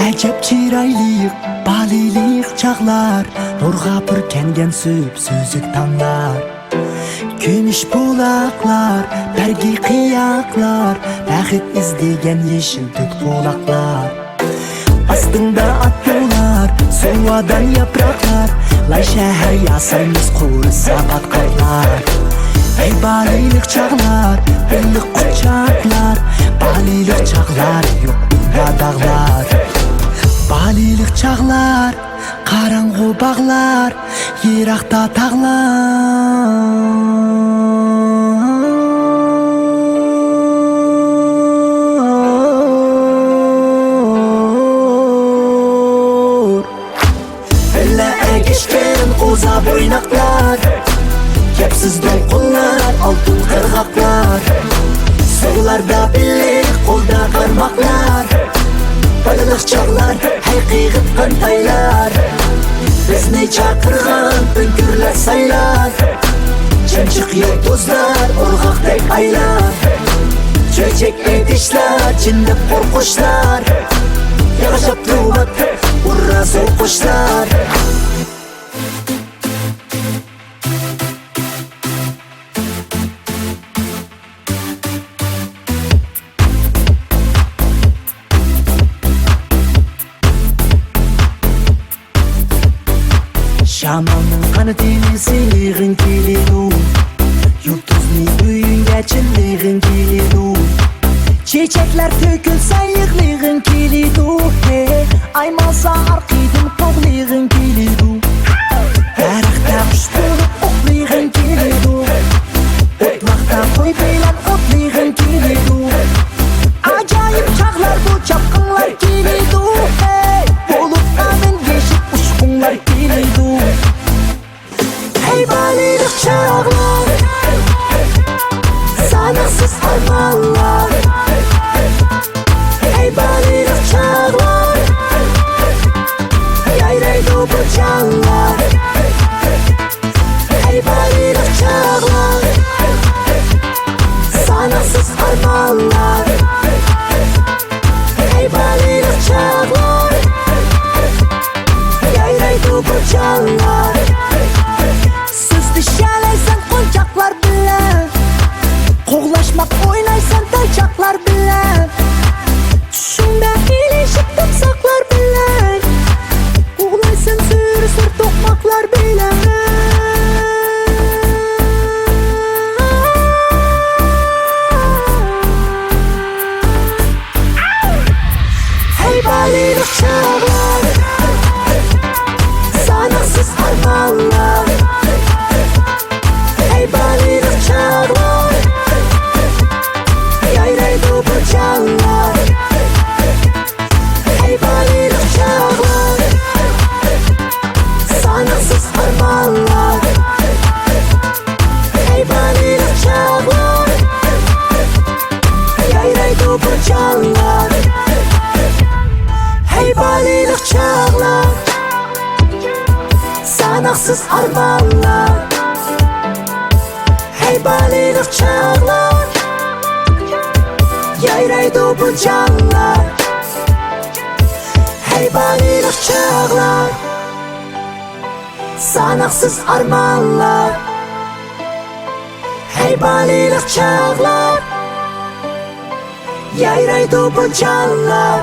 Acep çiraylık, balilik çağlar, nurga pürkengen süp süzük tanlar. Gümüş bulaklar, bergi kıyaklar, bäxit izlegen yeşil tüt kulaklar. Astında at yollar, soğudan yapraklar, lay şehir yasayımız kuru sabat karlar. Ey balilik çağlar, bellik kucaklar, balilik çağlar yok ünva dağlar. Balilik çağlar, karanğı bağlar, yirakta tağlar. Egişken koza boynaklar, kepsiz dolqunlar, altın kırgaklar. Sularda birlik, kolda karmaklar, balık çağlar, haqiqat qantaylar. Bizni çakırgan ünkürler saylar, çımçık yıldızlar, urgaqdek aylar. Çöçek edişler, cindip korkuşlar, yağışap tuvat, urra soğukuşlar. Şamanın kanı denizliğin gelidu, yıldızlı büyün geçinliğin gelidu. Çiçekler tökülse yığlığın gelidu, hey. Aymalsa arkidin koğlığın gelidu. Darakta kuş bulup oklığın gelidu, otlakta koy beylan otlığın gelidu. Acayip çağlar bu çapkınlar gelidu, hey. Bulutların yeşil uçkunlar gelidu. Hey balilik çağlar, sanaksız armağanlar. Hey balilik çağlar, yayraydı bu canlar. Hey balilik çağlar, sanaksız armağanlar. Hey balilik çağlar, yayraydı bu canlar. Düşerleysen koncaklar bilen, koğlaşmak oynaysan tayçaklar bilen. Düşünde ilişip tımsaklar bilen, koğlaysan sür tokmaklar bilen. Hey balilik çağlar, sanaksız armağanlar. Hey balilik çağlar, yayraydı bu canlar. Hey balilik çağlar, sanaksız armağanlar. Hey balilik çağlar, yayraydı bu canlar. Hey balilik çağlar, sanaksız armağanlar. Hey balilik çağlar, yayraydı bu canlar. Hey balilik çağlar, sanaksız armağanlar. Hey balilik çağlar, yayraydı bu canlar.